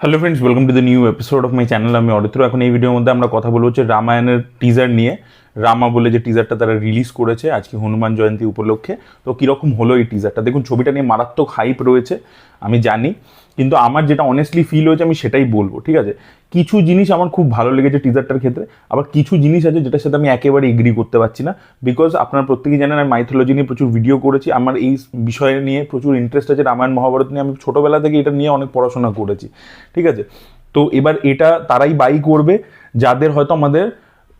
Hello friends, welcome to the new episode of my channel. আমি অরিত্র। এখন এই ভিডিওর মধ্যে আমরা কথা বলবো হচ্ছে রামায়ণের টিজার নিয়ে। রামা বলে যে টিজারটা তারা রিলিজ করেছে আজকে হনুমান জয়ন্তী উপলক্ষে। তো কীরকম হলো এই টিজারটা, দেখুন ছবিটা নিয়ে মারাত্মক হাইপ রয়েছে আমি জানি, কিন্তু আমার যেটা অনেস্টলি ফিল হয়েছে আমি সেটাই বলবো, ঠিক আছে? কিছু জিনিস আমার খুব ভালো লেগেছে টিজারটার ক্ষেত্রে, আবার কিছু জিনিস আছে যেটার সাথে আমি একেবারে এগ্রি করতে পারছি না। বিকজ আপনারা প্রত্যেকেই জানেন আমি মাইথোলজি নিয়ে প্রচুর ভিডিও করেছি, আমার এই বিষয় নিয়ে প্রচুর ইন্টারেস্ট আছে। রামায়ণ মহাভারত নিয়ে আমি ছোটোবেলা থেকে এটা নিয়ে অনেক পড়াশোনা করেছি, ঠিক আছে? তো এবার এটা তারাই বাই করবে যাদের হয়তো আমাদের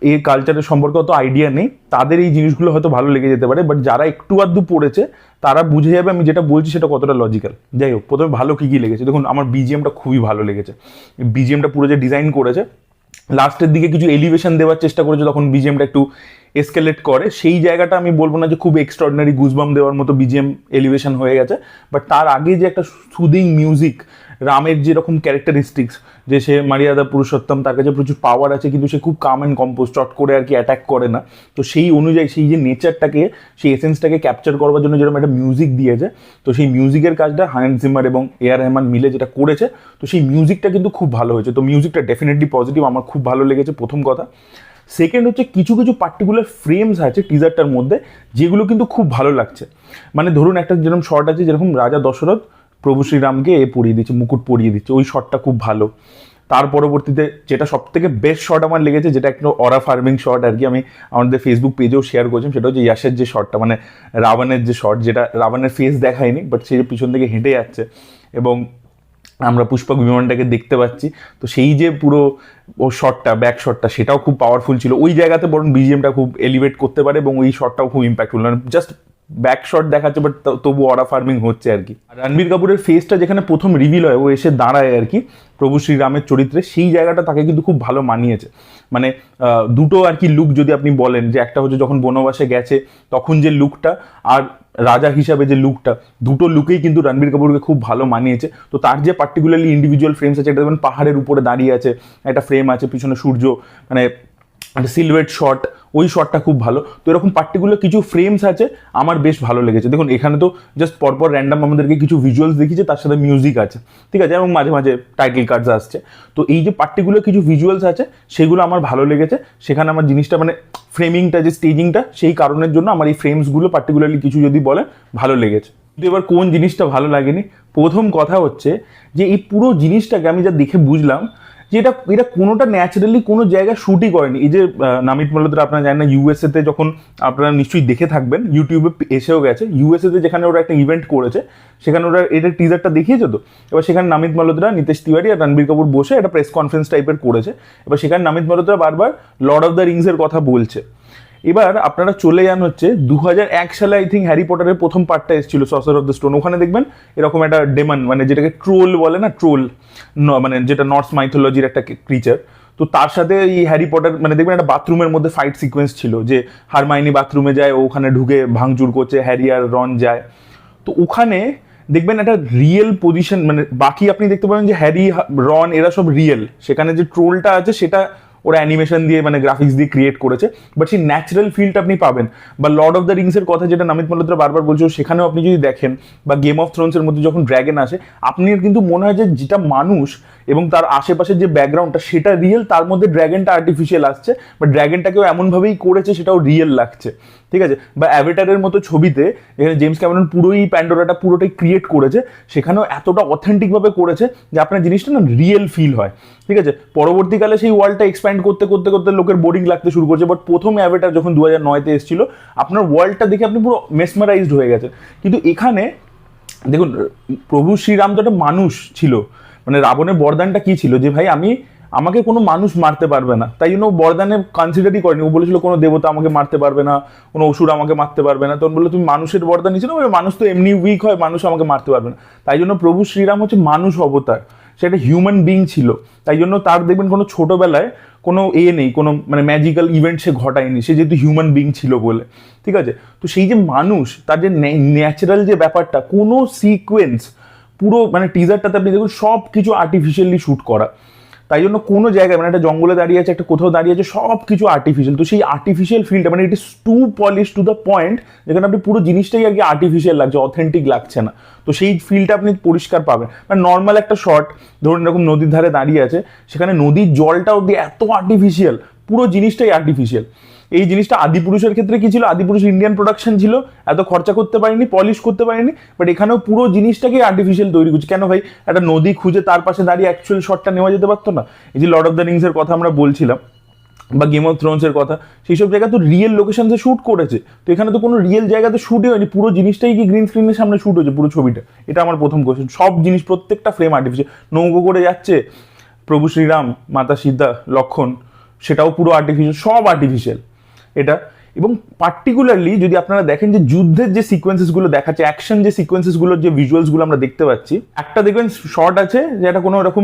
এই কালচারের সম্পর্কে অত আইডিয়া নেই, তাদের এই জিনিসগুলো হয়তো ভালো লেগে যেতে পারে। বাট যারা একটু আধটু পড়েছে তারা বুঝে যাবে আমি যেটা বলছি সেটা কতটা লজিক্যাল। যাই হোক, প্রথমে ভালো কী কী লেগেছে দেখুন, আমার বিজিএমটা খুবই ভালো লেগেছে। বিজিএমটা পুরো যে ডিজাইন করেছে, লাস্টের দিকে কিছু এলিভেশন দেওয়ার চেষ্টা করেছে, তখন বিজিএমটা একটু এসকেলেট করে, সেই জায়গাটা আমি বলবো না যে খুব এক্সট্রাঅর্ডিনারি গুজবাম দেওয়ার মতো বিজিএম এলিভেশন হয়ে গেছে। বাট তার আগে যে একটা সুদিং মিউজিক, রামের যেরকম ক্যারেক্টারিস্টিক্স, যে সে মারিয়াদা পুরুষোত্তম, তার কাছে প্রচুর পাওয়ার আছে কিন্তু সে খুব কাম অ্যান্ড কম্পোজ, চট করে আর কি অ্যাটাক করে না। তো সেই অনুযায়ী সেই যে নেচারটাকে, সেই এসেন্সটাকে ক্যাপচার করবার জন্য যেরকম একটা মিউজিক দিয়েছে, তো সেই মিউজিকের কাজটা হান্স জিমার এবং এআর রহমান মিলে যেটা করেছে, তো সেই মিউজিকটা কিন্তু খুব ভালো হয়েছে। তো মিউজিকটা ডেফিনেটলি পজিটিভ, আমার খুব ভালো লেগেছে প্রথম কথা। সেকেন্ড হচ্ছে কিছু কিছু পার্টিকুলার ফ্রেমস আছে টিজারটার মধ্যে যেগুলো কিন্তু খুব ভালো লাগছে। মানে ধরুন একটা যেরকম শর্ট আছে, যেরকম রাজা দশরথ প্রভু শ্রীরামকে পরিয়ে দিচ্ছে, মুকুট পরিয়ে দিচ্ছে, ওই শটটা খুব ভালো। তার পরবর্তীতে যেটা সব থেকে বেস্ট শট আমার লেগেছে, যেটা একটা অরা ফার্মিং শট আর কি, আমি আমাদের ফেসবুক পেজেও শেয়ার করেছিলাম, সেটা হচ্ছে ইয়াশের যে শটটা, মানে রাবণের যে শট, যেটা রাবণের ফেস দেখায়নি বাট সে পিছন থেকে হেঁটে যাচ্ছে এবং আমরা পুষ্পক বিমানটাকে দেখতে পাচ্ছি। তো সেই যে পুরো ও শটটা, ব্যাক শটটা, সেটাও খুব পাওয়ারফুল ছিল। ওই জায়গাতে বরং বিজিএমটা খুব এলিভেট করতে পারে এবং ওই শটটাও খুব ইম্প্যাক্টফুল, মানে জাস্ট ব্যাক শট দেখাচ্ছে বাট তবু অরা ফার্মিং হচ্ছে আর কি। আর রণবীর কাপুরের ফেসটা যেখানে প্রথম রিভিল হয়, ও এসে দাঁড়ায় আর কি প্রভু শ্রীরামের চরিত্রে, সেই জায়গাটা তাকে কিন্তু খুব ভালো মানিয়েছে। মানে দুটো আর কি লুক যদি আপনি বলেন, যে একটা হচ্ছে যখন বনবাসে গেছে তখন যে লুকটা, আর রাজা হিসাবে যে লুকটা, দুটো লুকেই কিন্তু রণবীর কাপুরকে খুব ভালো মানিয়েছে। তো তার যে পার্টিকুলারলি ইন্ডিভিজুয়াল ফ্রেমস আছে, এটা দেখবেন পাহাড়ের উপরে দাঁড়িয়ে আছে, একটা ফ্রেম আছে, পিছনে সূর্য, মানে একটা সিলভেট শট, ওই শটটা খুব ভালো। তো এরকম পার্টিকুলার কিছু ফ্রেমস আছে আমার বেশ ভালো লেগেছে। দেখুন এখানে তো জাস্ট পরপর র্যান্ডাম আমাদেরকে কিছু ভিজুয়ালস দেখিয়েছে, তার সাথে মিউজিক আছে, ঠিক আছে, এবং মাঝে মাঝে টাইটেল কার্ডস আসছে। তো এই যে পার্টিকুলার কিছু ভিজুয়ালস আছে সেগুলো আমার ভালো লেগেছে। সেখানে আমার জিনিসটা মানে ফ্রেমিংটা, যে স্টেজিংটা, সেই কারণের জন্য আমার এই ফ্রেমসগুলো পার্টিকুলারলি কিছু যদি বলে ভালো লেগেছে। কিন্তু এবার কোন জিনিসটা ভালো লাগেনি, প্রথম কথা হচ্ছে যে এই পুরো জিনিসটাকে আমি যা দেখে বুঝলাম যে এটা কোনোটা ন্যাচারালি কোনো জায়গায় শ্যুটই করেনি। এই যে নামিত মালহোত্রা, আপনারা জানেন না, ইউএসএতে যখন, আপনারা নিশ্চয়ই দেখে থাকবেন, ইউটিউবে এসেও গেছে, ইউএসএতে যেখানে ওরা একটা ইভেন্ট করেছে, সেখানে ওরা এটা টিজারটা দেখিয়েছে। তো এবার সেখানে নামিত মালহোত্রা, নিতেশ তিওয়ারি আর রণবীর কাপুর বসে একটা প্রেস কনফারেন্স টাইপের করেছে। এবার সেখানে নামিত মালহোত্রা বারবার লর্ড অফ দ্য রিংসের কথা বলছে। এবার আপনারা চলে যান হচ্ছে 2001 সালে, আই থিঙ্ক হ্যারি পটারের প্রথম পার্টটা এসেছিল, সসার অফ দ্য স্টোন। ওখানে দেখবেন এরকম একটা ডেমন, মানে যেটাকে ট্রোল বলে না, ট্রোল মানে যেটা নর্স মাইথোলজির একটা ক্রিচার। তো তার সাথে এই হ্যারি পটার, মানে দেখবেন একটা বাথরুমের মধ্যে ফাইট সিকোয়েন্স ছিল, যে হারমাইনি বাথরুমে যায়, ওখানে ঢুকে ভাঙচুর করছে, হ্যারি আর রন যায়। তো ওখানে দেখবেন একটা রিয়েল পজিশন, মানে বাকি আপনি দেখতে পাবেন যে হ্যারি, রন এরা সব রিয়েল, সেখানে যে ট্রোলটা আছে সেটা ওরা অ্যানিমেশন দিয়ে, মানে গ্রাফিক্স দিয়ে ক্রিয়েট করেছে, বাট সেই ন্যাচারাল ফিলটা আপনি পাবেন। বা লর্ড অফ দ্য রিংসের কথা যেটা নামিত মালহোত্রা বারবার বলছো, সেখানেও আপনি যদি দেখেন, বা গেম অফ থ্রোনসের মধ্যে যখন ড্র্যাগন আসে, আপনি কিন্তু মনে হয় যে যেটা মানুষ এবং তার আশেপাশের যে ব্যাকগ্রাউন্ডটা সেটা রিয়েল, তার মধ্যে ড্র্যাগনটা আর্টিফিশিয়াল আসছে, বা ড্র্যাগনটাকেও এমনভাবেই করেছে সেটাও রিয়েল লাগছে, ঠিক আছে? বা অ্যাভেটারের মতো ছবিতে এখানে জেমস ক্যামেরন পুরোই প্যান্ডোরাটা পুরোটাই ক্রিয়েট করেছে, সেখানেও এতটা অথেন্টিকভাবে করেছে যে আপনার জিনিসটা না রিয়েল ফিল হয়, ঠিক আছে? পরবর্তীকালে সেই ওয়ার্ল্ডটা এক্সপ্যান্ড করতে করতে করতে লোকের বোরিং লাগতে শুরু করছে, বাট প্রথম অ্যাভেটার যখন 2009-তে এসেছিল, আপনার ওয়ার্ল্ডটা দেখে আপনি পুরো মেসমারাইজড হয়ে গেছেন। কিন্তু এখানে দেখুন, প্রভু শ্রীরাম তো একটা মানুষ ছিল, মানে রাবণের বরদানটা কি ছিল, যে ভাই আমাকে কোনো মানুষ মারতে পারবে না, তাই জন্য বরদানে কনসিডারই করেনি। ও বলেছিল কোনো দেবতা আমাকে মারতে পারবে না, কোনো অসুর আমাকে মারতে পারবে না। তখন বললো তুমি মানুষের বরদান নিয়েছিল, মানুষ তো এমনি উইক হয়, মানুষ আমাকে মারতে পারবে না। তাই জন্য প্রভু শ্রীরাম হচ্ছে মানুষ অবতার, সে একটা হিউম্যান বিং ছিল। তাই জন্য তার দেখবেন কোনো ছোটোবেলায় কোনো নেই, কোনো মানে ম্যাজিক্যাল ইভেন্ট সে ঘটায়নি, সে যেহেতু হিউম্যান বিং ছিল বলে, ঠিক আছে? তো সেই যে মানুষ, তার যে ন্যাচারাল যে ব্যাপারটা, কোনো সিকোয়েন্স পুরো মানে টিজারটাতে আপনি দেখুন সব কিছু আর্টিফিশিয়ালি শ্যুট করা। তাই জন্য কোনো জায়গায় মানে একটা জঙ্গলে দাঁড়িয়ে আছে, একটা কোথাও দাঁড়িয়ে আছে, সব কিছু আর্টিফিশিয়াল। তো সেই আর্টিফিশিয়াল ফিলটা মানে it is to polish to the point, যেখানে আপনি পুরো জিনিসটাই আর কি আর্টিফিশিয়াল লাগছে, অথেন্টিক লাগছে না। তো সেই ফিলটা আপনি পরিষ্কার পাবেন। মানে নর্মাল একটা শট ধরুন এরকম নদীর ধারে দাঁড়িয়ে আছে, সেখানে নদীর জলটা অব্দি এত আর্টিফিশিয়াল, পুরো জিনিসটাই আর্টিফিশিয়াল। এই জিনিসটা আদিপুরুষের ক্ষেত্রে কি ছিল, আদিপুরুষ ইন্ডিয়ান প্রোডাকশন ছিল, এত খরচা করতে পারেনি, পলিশ করতে পারেনি, বাট এখানেও পুরো জিনিসটাকে আর্টিফিশিয়াল তৈরি করছে। কেন ভাই, একটা নদী খুঁজে তার পাশে দাঁড়িয়ে অ্যাকচুয়াল শটটা নেওয়া যেতে পারতো না? এই যে লর্ড অফ দ্য রিংসের কথা আমরা বলছিলাম বা গেম অফ থ্রোনসের কথা, সেই সব জায়গা তো রিয়েল লোকেশনসে শ্যুট করেছে, তো এখানে তো কোনো রিয়েল জায়গাতে শ্যুটই হয়নি, পুরো জিনিসটাই কি গ্রিন স্ক্রিনের সামনে শ্যুট হয়েছে পুরো ছবিটা? এটা আমার প্রথম কোয়েশ্চেন। সব জিনিস প্রত্যেকটা ফ্রেম আর্টিফিশিয়াল। নৌকো করে যাচ্ছে প্রভু শ্রীরাম, মাতা সীতা, লক্ষণ, সেটাও পুরো আর্টিফিশিয়াল, সব আর্টিফিশিয়াল এটা। এবং পার্টিকুলারলি যদি আপনারা দেখেন যে যুদ্ধের যে সিকোয়েন্সেসগুলো দেখাচ্ছে, অ্যাকশন যে সিকোয়েন্সেসগুলোর যে ভিজুয়ালসগুলো আমরা দেখতে পাচ্ছি, একটা দেখবেন শর্ট আছে যে এটা কোনো এরকম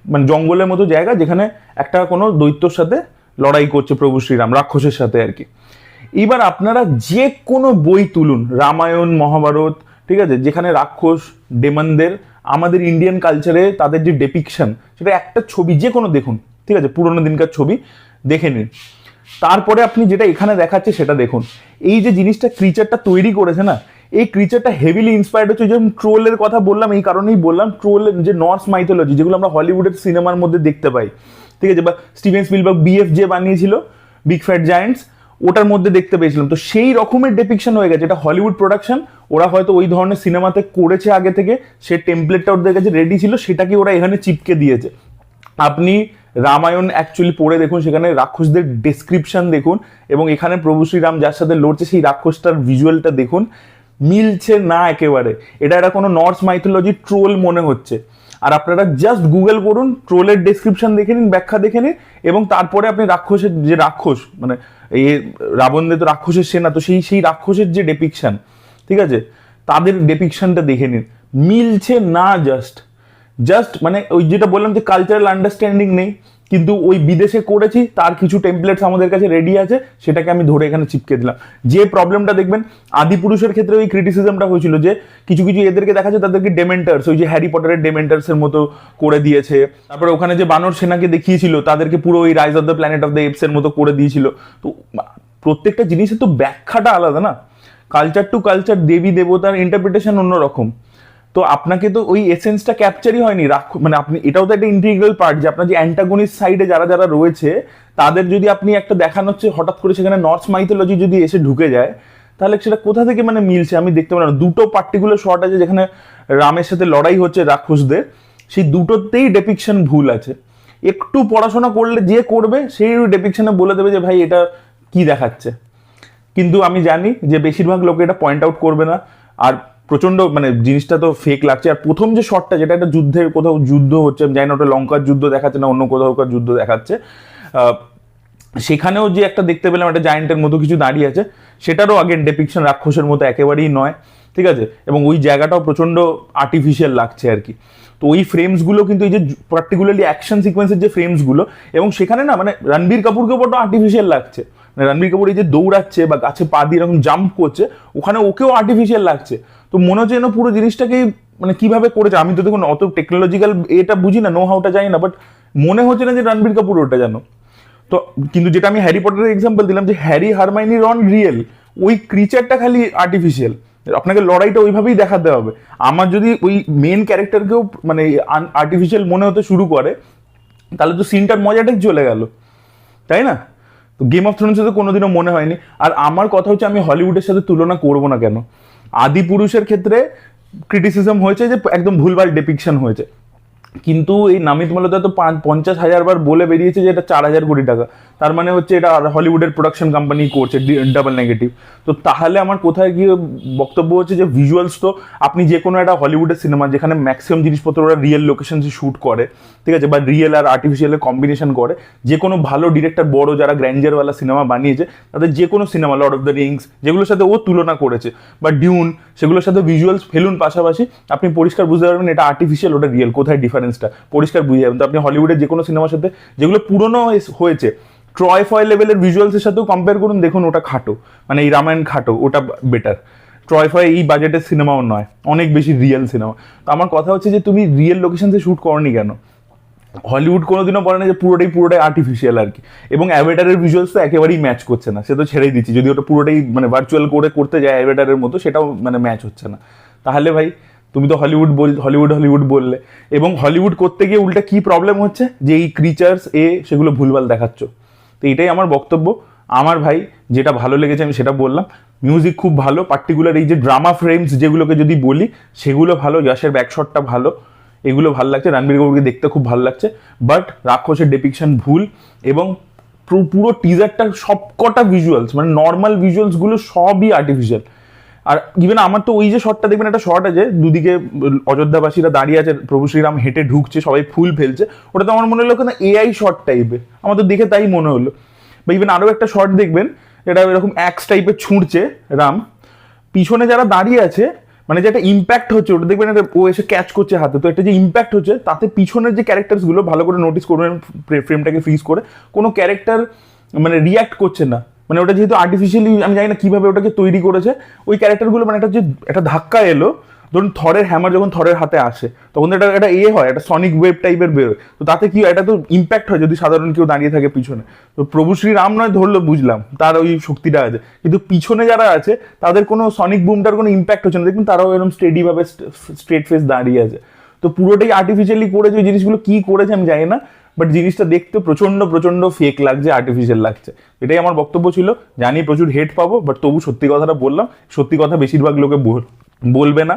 মানে জঙ্গলের মতো জায়গা, যেখানে একটা কোনো দৈত্যর সাথে লড়াই করছে প্রভু শ্রীরাম, রাক্ষসের সাথে আর কি। এবার আপনারা যে কোনো বই তুলুন, রামায়ণ, মহাভারত, ঠিক আছে, যেখানে রাক্ষস ডেমনদের আমাদের ইন্ডিয়ান কালচারে তাদের যে ডেপিকশন, সেটা একটা ছবি যে কোনো দেখুন, ঠিক আছে, পুরোনো দিনকার ছবি দেখে নিন, তারপরে আপনি যেটা এখানে দেখাচ্ছে সেটা দেখুন। এই যে জিনিসটা ক্রিচারটা তৈরি করেছে না, এই ক্রিচারটা হেভিলি ইন্সপায়ার্ড হচ্ছে। যেমন ট্রোলের কথা বললাম, এই কারণেই বললাম, ট্রোলের যে নর্স মাইথোলজি যেগুলো আমরা হলিউডের সিনেমার মধ্যে দেখতে পাই, ঠিক আছে, বা স্টিভেন স্পিলবার্গ BF যে বানিয়েছিল বিগ ফ্যাট জায়ান্টস, ওটার মধ্যে দেখতে পেয়েছিলাম। তো সেই রকমের ডেপিকশন হয়ে গেছে, এটা হলিউড প্রোডাকশন, ওরা হয়তো ওই ধরনের সিনেমাতে করেছে আগে থেকে, সে টেমপ্লেটটা ওদের কাছে রেডি ছিল, সেটাকে ওরা এখানে চিপকে দিয়েছে। আপনি রামায়ণ অ্যাকচুয়ালি পড়ে দেখুন, সেখানে রাক্ষসদের ডেসক্রিপশন দেখুন, এবং এখানে প্রভু শ্রীরাম যার সাথে লড়ছে সেই রাক্ষসটার ভিজুয়ালটা দেখুন, মিলছে না একেবারে। এটা কোনো নর্স মাইথোলজি ট্রোল মনে হচ্ছে। আর আপনারা জাস্ট গুগল করুন, ট্রোলের ডেসক্রিপশন দেখে নিন, ব্যাখ্যা দেখে নিন, এবং তারপরে আপনি রাক্ষসের যে রাক্ষস মানে এই রাবণদের তো রাক্ষসের সেনা, তো সেই রাক্ষসের যে ডেপিকশন, ঠিক আছে, তাদের ডেপিকশনটা দেখে নিন, মিলছে না। জাস্ট মানে ওই যেটা বললাম যে কালচারাল আন্ডারস্ট্যান্ডিং নেই, কিন্তু ওই বিদেশে করেছি তার কিছু টেমপ্লেটস আমাদের কাছে রেডি আছে, সেটাকে আমি ধরে এখানে চিপকে দিলাম। যে প্রবলেমটা দেখবেন আদিপুরুষের ক্ষেত্রে ওই ক্রিটিসিজমটা হয়েছিল, যে কিছু কিছু এদেরকে দেখা যায় তাদেরকে ডেমেন্টার্স, ওই যে হ্যারি পটারের ডেমেন্টার্সের মতো করে দিয়েছে। তারপরে ওখানে যে বানর সেনাকে দেখিয়েছিল তাদেরকে পুরো ওই rise of the planet of the apps এর মতো করে দিয়েছিল। তো প্রত্যেকটা জিনিসের তো ব্যাখ্যাটা আলাদা না, কালচার টু কালচার, দেবী দেবতার ইন্টারপ্রিটেশন অন্যরকম। তো আপনাকে তো ওই এসেন্সটা ক্যাপচারই হয়নি। মানে আপনি এটাও তো একটা ইন্টিগ্রাল পার্ট, যে আপনার যে অ্যান্টাগনিস্ট সাইডে যারা যারা রয়েছে তাদের যদি আপনি একটা দেখানো হচ্ছে, হঠাৎ করে সেখানে নর্স মাইথোলজি যদি এসে ঢুকে যায়, তাহলে সেটা কোথা থেকে মানে মিলছে আমি দেখতে পারি না। দুটো পার্টিকুলার শট আছে যেখানে রামের সাথে লড়াই হচ্ছে রাক্ষসদের, সেই দুটোতেই ডেপিকশন ভুল আছে। একটু পড়াশোনা করলে যে করবে সেই ডেপিকশনে বলে দেবে যে ভাই এটা কি দেখাচ্ছে, কিন্তু আমি জানি যে বেশিরভাগ লোক এটা পয়েন্ট আউট করবে না। আর প্রচন্ড মানে জিনিসটা তো ফেক লাগছে। আর প্রথম যে শটটা, যেটা একটা যুদ্ধের কোথাও যুদ্ধ হচ্ছে, আমি জানি না ওটা লঙ্কার যুদ্ধ দেখাচ্ছে না অন্য কোথাওকার যুদ্ধ দেখাচ্ছে, সেখানেও যে একটা দেখতে পেলাম একটা জায়েন্টের মতো কিছু দাঁড়িয়ে আছে, সেটারও আগের ডেপিকশন রাক্ষসের মতো একেবারেই নয়, ঠিক আছে, এবং ওই জায়গাটাও প্রচন্ড আর্টিফিশিয়াল লাগছে আর কি। তো ওই ফ্রেমসগুলো কিন্তু এই যে পার্টিকুলারলি অ্যাকশন সিকোয়েন্সের যে ফ্রেমসগুলো, এবং সেখানে না মানে রণবীর কাপুরকে বড় আর্টিফিশিয়াল লাগছে। মানে রণবীর কাপুর এই যে দৌড়াচ্ছে বা গাছে পা দিয়ে এরকম জাম্প করছে, ওখানে ওকেও আর্টিফিশিয়াল লাগছে। তো মনে হচ্ছে যেন পুরো জিনিসটাকেই মানে কিভাবে করেছে, আমি তো দেখুন অত টেকনোলজিক্যাল এটা বুঝি না, নো হাউটা জানি না, বাট মনে হচ্ছে না যে রণবীর কাপুর ওটা জানো। তো কিন্তু যেটা আমি হ্যারি পটারের এক্সাম্পল দিলাম, যে হ্যারি হারমাইনি রন রিয়েল, ওই ক্রিচারটা খালি আর্টিফিশিয়াল। আপনাকে লড়াইটা ওইভাবেই দেখাতে হবে। আমার যদি ওই মেন ক্যারেক্টারকেও মানে আর্টিফিশিয়াল মনে হতে শুরু করে, তাহলে তো সিনটার মজাটাই চলে গেল, তাই না? তো গেম অফ থ্রোনস তো কোনোদিনও মনে হয়নি। আর আমার কথা হচ্ছে, আমি হলিউডের সাথে তুলনা করবো না কেন। আদিপুরুষের ক্ষেত্রে ক্রিটিসিজম হয়েছে যে একদম ভুলভাল ডেপিকশন হয়েছে, কিন্তু এই নামিত মালহোত্রা তো 50,000 বার বলে বেরিয়েছে যে এটা 4,000 কোটি টাকা, তার মানে হচ্ছে এটা হলিউডের প্রোডাকশন কোম্পানি করছে, ডাবল নেগেটিভ। তো তাহলে আমার কোথায় গিয়ে বক্তব্য হচ্ছে যে ভিজুয়ালস তো আপনি যে কোনো একটা হলিউডের সিনেমা যেখানে ম্যাক্সিমাম জিনিসপত্র ওরা রিয়েল লোকেশনসে শ্যুট করে, ঠিক আছে, বা রিয়েল আর আর্টিফিশিয়ালের কম্বিনেশন করে, যে কোনো ভালো ডিরেক্টর বড় যারা গ্র্যান্ডারওয়ালা সিনেমা বানিয়েছে, তাদের যে কোনো cinema Lord of the Rings যেগুলোর সাথে ও তুলনা করেছে, বা ডিউন, সেগুলোর সাথে ভিজুয়ালস ফেলুন পাশাপাশি, আপনি পরিষ্কার বুঝতে পারবেন এটা আর্টিফিশিয়াল ওটা রিয়েল, কোথায় ডিফারেন্সটা পরিষ্কার বুঝে যাবেন। তো আপনি হলিউডের যে কোনো সিনেমার সাথে যেগুলো পুরনো হয়েছে, ট্রয় ফয় লেভেলের ভিজুয়ালসের সাথেও কম্পেয়ার করুন, দেখুন ওটা খাটো, মানে এই রামায়ণ খাটো, ওটা বেটার। ট্রয় ফয় এই বাজেটের সিনেমাও নয়, অনেক বেশি রিয়েল সিনেমা। তো আমার কথা হচ্ছে যে তুমি রিয়েল লোকেশনসে শ্যুট করনি কেন? হলিউড কোনোদিনও বলে না যে পুরোটাই আর্টিফিশিয়াল আর কি, এবং অ্যাভেটারের ভিজুয়ালস তো একেবারেই ম্যাচ করছে না, সে তো ছেড়েই দিচ্ছি, যদি ওটা পুরোটাই মানে ভার্চুয়াল করে করতে যায় অ্যাভেটারের মতো, সেটাও মানে ম্যাচ হচ্ছে না। তাহলে ভাই তুমি তো হলিউড বললে, এবং হলিউড করতে গিয়ে উল্টা কি প্রবলেম হচ্ছে যে এই ক্রিচার্স সেগুলো ভুলভাল দেখাচ্ছ। তো এইটাই আমার বক্তব্য। আমার ভাই যেটা ভালো লেগেছে আমি সেটা বললাম, মিউজিক খুব ভালো, পার্টিকুলার এই যে ড্রামা ফ্রেমস যেগুলোকে যদি বলি সেগুলো ভালো, যশের ব্যাকশটটা ভালো, এগুলো ভালো লাগছে, রণবীর কাপুরকে দেখতে খুব ভালো লাগছে। বাট রাক্ষসের ডেপিকশন ভুল, এবং পুরো টিজারটার সবকটা ভিজুয়ালস মানে নর্মাল ভিজুয়ালসগুলো সবই আর্টিফিশিয়াল। আর ইভেন আমার তো ওই যে শটটা দেখবেন, একটা শট আছে দুদিকে অযোধ্যাবাসীরা দাঁড়িয়ে আছে, প্রভু শ্রীরাম হেঁটে ঢুকছে, সবাই ফুল ফেলছে, ওটা তো আমার মনে হলো কেন এআই শট টাইপের, আমার তো দেখে তাই মনে হলো। বা ইভেন আরও একটা শট দেখবেন, এটা এরকম অ্যাক্স টাইপের ছুঁড়ছে রাম, পিছনে যারা দাঁড়িয়ে আছে মানে যে একটা ইম্প্যাক্ট হচ্ছে, ওটা দেখবেন ও এসে ক্যাচ করছে হাতে, তো একটা যে ইম্প্যাক্ট হচ্ছে তাতে পিছনের যে ক্যারেক্টার্সগুলো ভালো করে নোটিস করবেন, ফ্রেমটাকে ফ্রিজ করে কোনো ক্যারেক্টার মানে রিয়াক্ট করছে না, মানে ওটা যেহেতু আর্টিফিশিয়ালি, আমি জানি না কিভাবে ওটাকে তৈরি করেছে, ওই ক্যারেক্টারগুলো মানে একটা ধাক্কা এলো, ধরুন থরের হ্যামার যখন থরের হাতে আসে তখন তো এটা হয়, একটা সনিক ওয়েভ টাইপের বেরোয়, তো তাতে কি এটা তো ইম্প্যাক্ট হয় যদি সাধারণ কেউ দাঁড়িয়ে থাকে পিছনে। তো প্রভু শ্রীরাম নয় ধরলো বুঝলাম, তার ওই শক্তিটা আছে, কিন্তু পিছনে যারা আছে তাদের কোনো সনিক বুমটার কোনো ইম্প্যাক্ট হচ্ছে না, দেখুন তারাও এরকম স্টেডিভাবে স্ট্রেট ফেস দাঁড়িয়ে আছে। তো পুরোটাই আর্টিফিশিয়ালি করেছে, ওই জিনিসগুলো কি করেছে আমি জানি না, বাট জিনিসটা দেখতে প্রচন্ড ফেক লাগছে, আর্টিফিশিয়াল লাগছে। এটাই আমার বক্তব্য ছিল। জানি প্রচুর হেট পাবো, বাট তবু সত্যি কথাটা বললাম, সত্যি কথা বেশিরভাগ লোকে বলবে না।